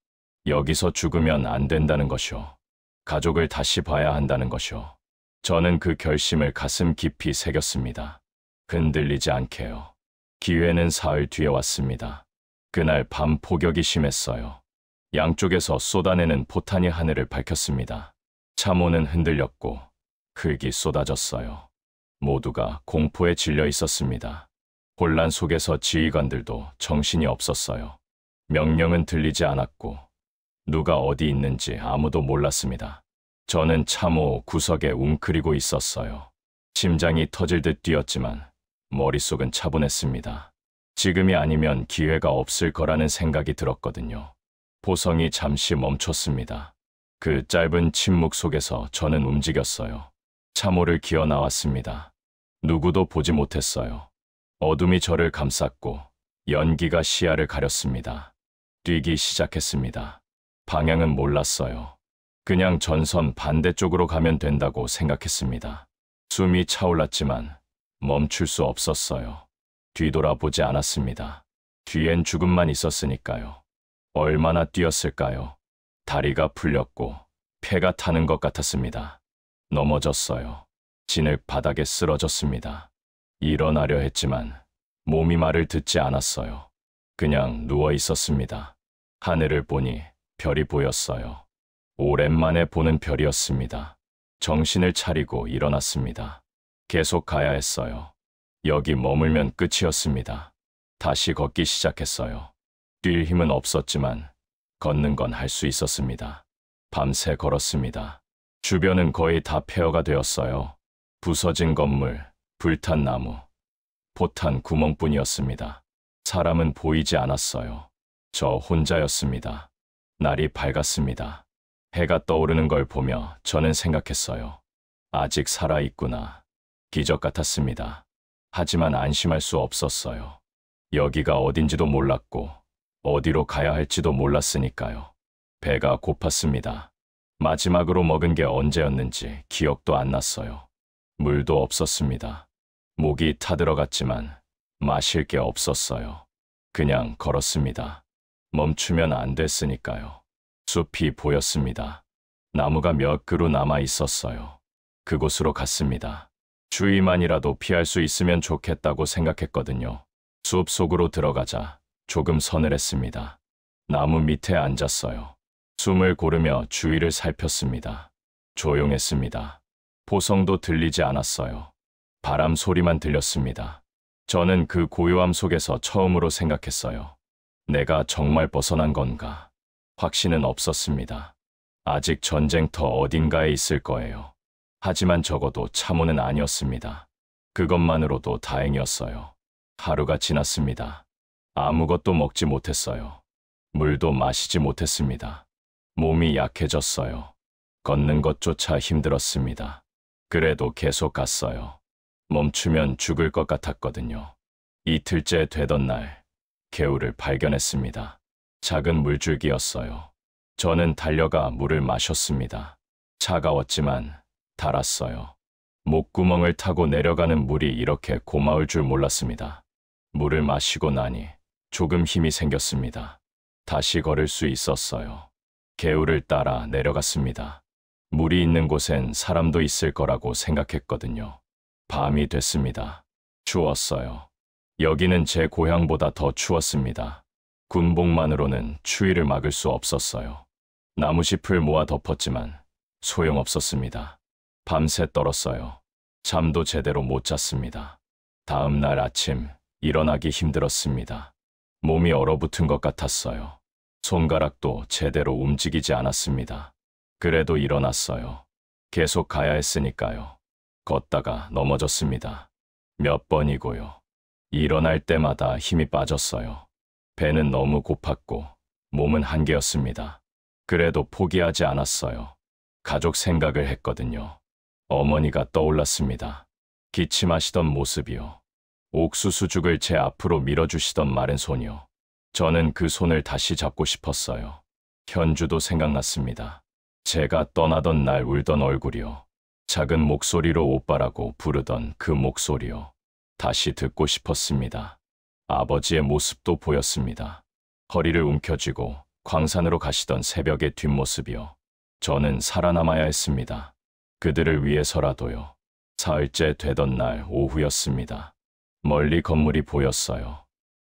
여기서 죽으면 안 된다는 것이요. 가족을 다시 봐야 한다는 것이요. 저는 그 결심을 가슴 깊이 새겼습니다. 흔들리지 않게요. 기회는 사흘 뒤에 왔습니다. 그날 밤 폭격이 심했어요. 양쪽에서 쏟아내는 포탄이 하늘을 밝혔습니다. 참호는 흔들렸고 흙이 쏟아졌어요. 모두가 공포에 질려 있었습니다. 혼란 속에서 지휘관들도 정신이 없었어요. 명령은 들리지 않았고 누가 어디 있는지 아무도 몰랐습니다. 저는 참호 구석에 웅크리고 있었어요. 심장이 터질 듯 뛰었지만 머릿속은 차분했습니다. 지금이 아니면 기회가 없을 거라는 생각이 들었거든요. 포성이 잠시 멈췄습니다. 그 짧은 침묵 속에서 저는 움직였어요. 참호를 기어 나왔습니다. 누구도 보지 못했어요. 어둠이 저를 감쌌고 연기가 시야를 가렸습니다. 뛰기 시작했습니다. 방향은 몰랐어요. 그냥 전선 반대쪽으로 가면 된다고 생각했습니다. 숨이 차올랐지만 멈출 수 없었어요. 뒤돌아보지 않았습니다. 뒤엔 죽음만 있었으니까요. 얼마나 뛰었을까요? 다리가 풀렸고 폐가 타는 것 같았습니다. 넘어졌어요. 진흙 바닥에 쓰러졌습니다. 일어나려 했지만 몸이 말을 듣지 않았어요. 그냥 누워 있었습니다. 하늘을 보니 별이 보였어요. 오랜만에 보는 별이었습니다. 정신을 차리고 일어났습니다. 계속 가야 했어요. 여기 머물면 끝이었습니다. 다시 걷기 시작했어요. 뛸 힘은 없었지만 걷는 건 할 수 있었습니다. 밤새 걸었습니다. 주변은 거의 다 폐허가 되었어요. 부서진 건물, 불탄 나무, 포탄 구멍뿐이었습니다. 사람은 보이지 않았어요. 저 혼자였습니다. 날이 밝았습니다. 해가 떠오르는 걸 보며 저는 생각했어요. 아직 살아있구나. 기적 같았습니다. 하지만 안심할 수 없었어요. 여기가 어딘지도 몰랐고 어디로 가야 할지도 몰랐으니까요. 배가 고팠습니다. 마지막으로 먹은 게 언제였는지 기억도 안 났어요. 물도 없었습니다. 목이 타들어갔지만 마실 게 없었어요. 그냥 걸었습니다. 멈추면 안 됐으니까요. 숲이 보였습니다. 나무가 몇 그루 남아 있었어요. 그곳으로 갔습니다. 주위만이라도 피할 수 있으면 좋겠다고 생각했거든요. 숲 속으로 들어가자 조금 서늘했습니다. 나무 밑에 앉았어요. 숨을 고르며 주위를 살폈습니다. 조용했습니다. 포성도 들리지 않았어요. 바람 소리만 들렸습니다. 저는 그 고요함 속에서 처음으로 생각했어요. 내가 정말 벗어난 건가? 확신은 없었습니다. 아직 전쟁터 어딘가에 있을 거예요. 하지만 적어도 참호는 아니었습니다. 그것만으로도 다행이었어요. 하루가 지났습니다. 아무것도 먹지 못했어요. 물도 마시지 못했습니다. 몸이 약해졌어요. 걷는 것조차 힘들었습니다. 그래도 계속 갔어요. 멈추면 죽을 것 같았거든요. 이틀째 되던 날, 개울을 발견했습니다. 작은 물줄기였어요. 저는 달려가 물을 마셨습니다. 차가웠지만 달았어요. 목구멍을 타고 내려가는 물이 이렇게 고마울 줄 몰랐습니다. 물을 마시고 나니 조금 힘이 생겼습니다. 다시 걸을 수 있었어요. 개울을 따라 내려갔습니다. 물이 있는 곳엔 사람도 있을 거라고 생각했거든요. 밤이 됐습니다. 추웠어요. 여기는 제 고향보다 더 추웠습니다. 군복만으로는 추위를 막을 수 없었어요. 나무짚을 모아 덮었지만 소용없었습니다. 밤새 떨었어요. 잠도 제대로 못 잤습니다. 다음 날 아침 일어나기 힘들었습니다. 몸이 얼어붙은 것 같았어요. 손가락도 제대로 움직이지 않았습니다. 그래도 일어났어요. 계속 가야 했으니까요. 걷다가 넘어졌습니다. 몇 번이고요. 일어날 때마다 힘이 빠졌어요. 배는 너무 고팠고 몸은 한계였습니다. 그래도 포기하지 않았어요. 가족 생각을 했거든요. 어머니가 떠올랐습니다. 기침하시던 모습이요. 옥수수죽을 제 앞으로 밀어주시던 마른 손이요. 저는 그 손을 다시 잡고 싶었어요. 현주도 생각났습니다. 제가 떠나던 날 울던 얼굴이요. 작은 목소리로 오빠라고 부르던 그 목소리요. 다시 듣고 싶었습니다. 아버지의 모습도 보였습니다. 허리를 움켜쥐고 광산으로 가시던 새벽의 뒷모습이요. 저는 살아남아야 했습니다. 그들을 위해서라도요. 사흘째 되던 날 오후였습니다. 멀리 건물이 보였어요.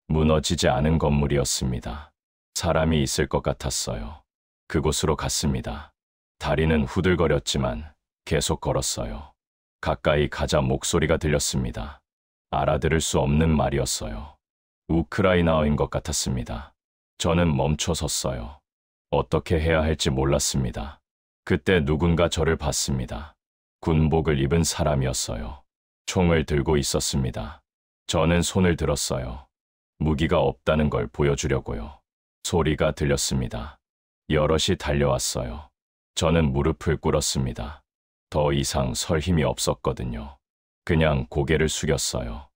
무너지지 않은 건물이었습니다. 사람이 있을 것 같았어요. 그곳으로 갔습니다. 다리는 후들거렸지만 계속 걸었어요. 가까이 가자 목소리가 들렸습니다. 알아들을 수 없는 말이었어요. 우크라이나어인 것 같았습니다. 저는 멈춰 섰어요. 어떻게 해야 할지 몰랐습니다. 그때 누군가 저를 봤습니다. 군복을 입은 사람이었어요. 총을 들고 있었습니다. 저는 손을 들었어요. 무기가 없다는 걸 보여주려고요. 소리가 들렸습니다. 여럿이 달려왔어요. 저는 무릎을 꿇었습니다. 더 이상 설 힘이 없었거든요. 그냥 고개를 숙였어요.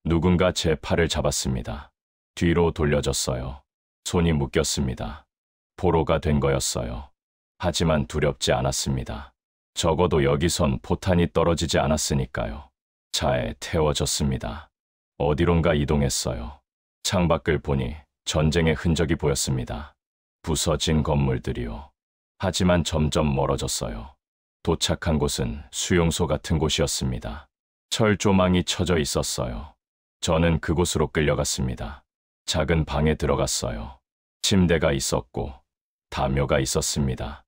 누군가 제 팔을 잡았습니다. 뒤로 돌려졌어요. 손이 묶였습니다. 포로가 된 거였어요. 하지만 두렵지 않았습니다. 적어도 여기선 포탄이 떨어지지 않았으니까요. 차에 태워졌습니다. 어디론가 이동했어요. 창밖을 보니 전쟁의 흔적이 보였습니다. 부서진 건물들이요. 하지만 점점 멀어졌어요. 도착한 곳은 수용소 같은 곳이었습니다. 철조망이 쳐져 있었어요. 저는 그곳으로 끌려갔습니다. 작은 방에 들어갔어요. 침대가 있었고 담요가 있었습니다.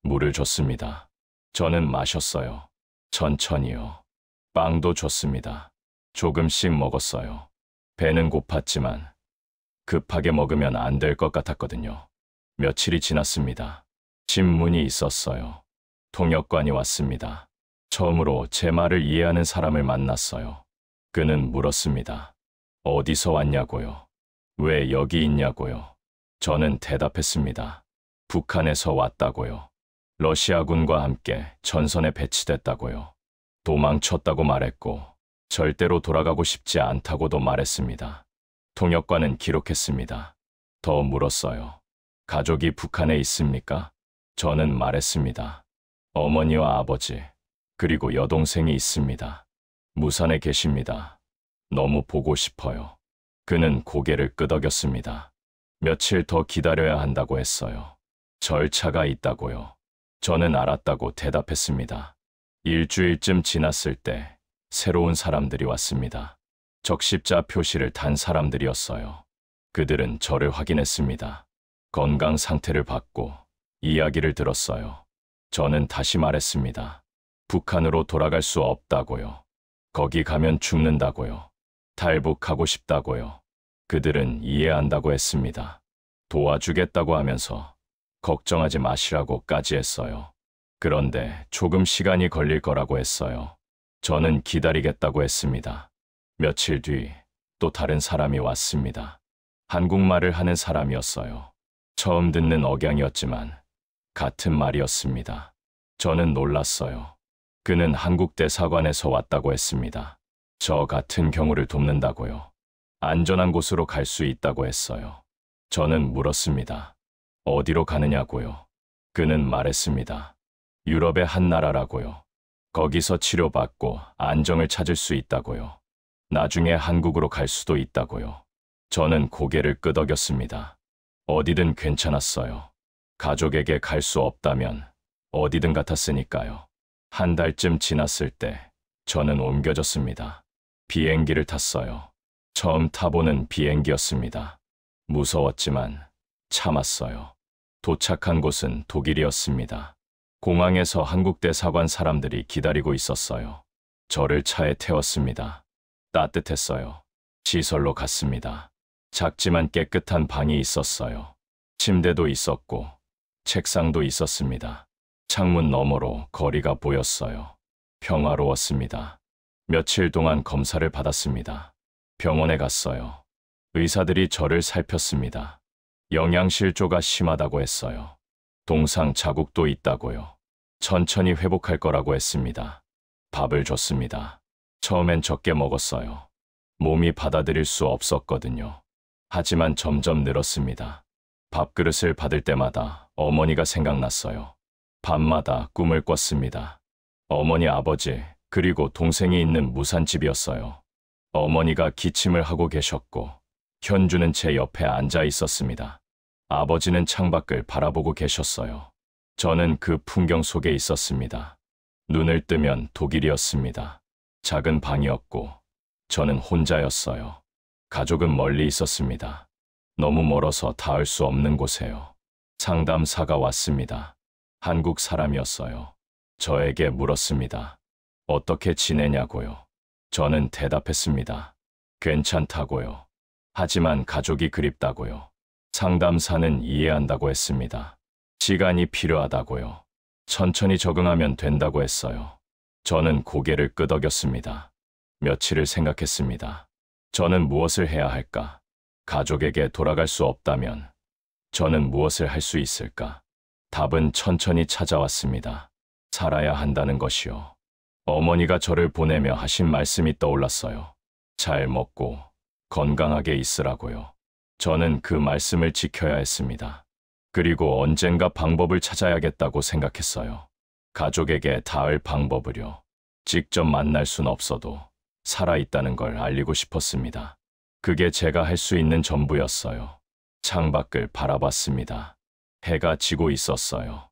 물을 줬습니다. 저는 마셨어요. 천천히요. 빵도 줬습니다. 조금씩 먹었어요. 배는 고팠지만 급하게 먹으면 안 될 것 같았거든요. 며칠이 지났습니다. 집문이 있었어요. 통역관이 왔습니다. 처음으로 제 말을 이해하는 사람을 만났어요. 그는 물었습니다. 어디서 왔냐고요? 왜 여기 있냐고요? 저는 대답했습니다. 북한에서 왔다고요. 러시아군과 함께 전선에 배치됐다고요. 도망쳤다고 말했고 절대로 돌아가고 싶지 않다고도 말했습니다. 통역관은 기록했습니다. 더 물었어요. 가족이 북한에 있습니까? 저는 말했습니다. 어머니와 아버지, 그리고 여동생이 있습니다. 무산에 계십니다. 너무 보고 싶어요. 그는 고개를 끄덕였습니다. 며칠 더 기다려야 한다고 했어요. 절차가 있다고요. 저는 알았다고 대답했습니다. 일주일쯤 지났을 때 새로운 사람들이 왔습니다. 적십자 표시를 단 사람들이었어요. 그들은 저를 확인했습니다. 건강 상태를 받고 이야기를 들었어요. 저는 다시 말했습니다. 북한으로 돌아갈 수 없다고요. 거기 가면 죽는다고요. 탈북하고 싶다고요. 그들은 이해한다고 했습니다. 도와주겠다고 하면서 걱정하지 마시라고까지 했어요. 그런데 조금 시간이 걸릴 거라고 했어요. 저는 기다리겠다고 했습니다. 며칠 뒤 또 다른 사람이 왔습니다. 한국말을 하는 사람이었어요. 처음 듣는 억양이었지만 같은 말이었습니다. 저는 놀랐어요. 그는 한국 대사관에서 왔다고 했습니다. 저 같은 경우를 돕는다고요. 안전한 곳으로 갈 수 있다고 했어요. 저는 물었습니다. 어디로 가느냐고요. 그는 말했습니다. 유럽의 한 나라라고요. 거기서 치료받고 안정을 찾을 수 있다고요. 나중에 한국으로 갈 수도 있다고요. 저는 고개를 끄덕였습니다. 어디든 괜찮았어요. 가족에게 갈 수 없다면 어디든 같았으니까요. 한 달쯤 지났을 때 저는 옮겨졌습니다. 비행기를 탔어요. 처음 타보는 비행기였습니다. 무서웠지만 참았어요. 도착한 곳은 독일이었습니다. 공항에서 한국 대사관 사람들이 기다리고 있었어요. 저를 차에 태웠습니다. 따뜻했어요. 시설로 갔습니다. 작지만 깨끗한 방이 있었어요. 침대도 있었고 책상도 있었습니다. 창문 너머로 거리가 보였어요. 평화로웠습니다. 며칠 동안 검사를 받았습니다. 병원에 갔어요. 의사들이 저를 살폈습니다. 영양실조가 심하다고 했어요. 동상 자국도 있다고요. 천천히 회복할 거라고 했습니다. 밥을 줬습니다. 처음엔 적게 먹었어요. 몸이 받아들일 수 없었거든요. 하지만 점점 늘었습니다. 밥그릇을 받을 때마다 어머니가 생각났어요. 밤마다 꿈을 꿨습니다. 어머니, 아버지, 그리고 동생이 있는 무산집이었어요. 어머니가 기침을 하고 계셨고 현주는 제 옆에 앉아 있었습니다. 아버지는 창밖을 바라보고 계셨어요. 저는 그 풍경 속에 있었습니다. 눈을 뜨면 독일이었습니다. 작은 방이었고 저는 혼자였어요. 가족은 멀리 있었습니다. 너무 멀어서 닿을 수 없는 곳에요. 상담사가 왔습니다. 한국 사람이었어요. 저에게 물었습니다. 어떻게 지내냐고요. 저는 대답했습니다. 괜찮다고요. 하지만 가족이 그립다고요. 상담사는 이해한다고 했습니다. 시간이 필요하다고요. 천천히 적응하면 된다고 했어요. 저는 고개를 끄덕였습니다. 며칠을 생각했습니다. 저는 무엇을 해야 할까? 가족에게 돌아갈 수 없다면 저는 무엇을 할 수 있을까? 답은 천천히 찾아왔습니다. 살아야 한다는 것이요. 어머니가 저를 보내며 하신 말씀이 떠올랐어요. 잘 먹고 건강하게 있으라고요. 저는 그 말씀을 지켜야 했습니다. 그리고 언젠가 방법을 찾아야겠다고 생각했어요. 가족에게 닿을 방법을요. 직접 만날 순 없어도 살아있다는 걸 알리고 싶었습니다. 그게 제가 할 수 있는 전부였어요. 창밖을 바라봤습니다. 해가 지고 있었어요.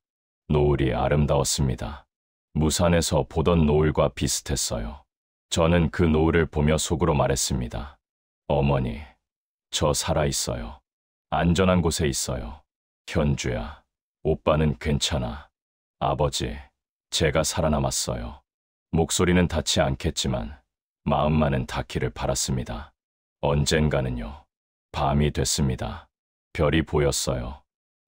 노을이 아름다웠습니다. 무산에서 보던 노을과 비슷했어요. 저는 그 노을을 보며 속으로 말했습니다. 어머니, 저 살아있어요. 안전한 곳에 있어요. 현주야, 오빠는 괜찮아. 아버지, 제가 살아남았어요. 목소리는 닿지 않겠지만 마음만은 닿기를 바랐습니다. 언젠가는요. 밤이 됐습니다. 별이 보였어요.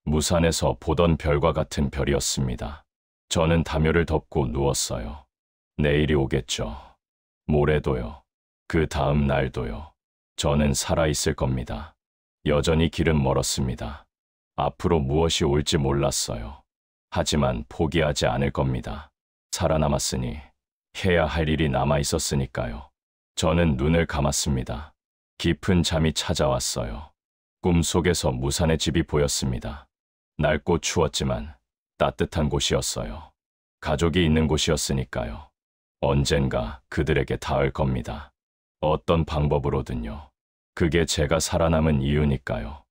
무산에서 보던 별과 같은 별이었습니다. 저는 담요를 덮고 누웠어요. 내일이 오겠죠. 모레도요. 그 다음 날도요. 저는 살아있을 겁니다. 여전히 길은 멀었습니다. 앞으로 무엇이 올지 몰랐어요. 하지만 포기하지 않을 겁니다. 살아남았으니 해야 할 일이 남아 있었으니까요. 저는 눈을 감았습니다. 깊은 잠이 찾아왔어요. 꿈속에서 무산의 집이 보였습니다. 낡고 추웠지만 따뜻한 곳이었어요. 가족이 있는 곳이었으니까요. 언젠가 그들에게 닿을 겁니다. 어떤 방법으로든요. 그게 제가 살아남은 이유니까요.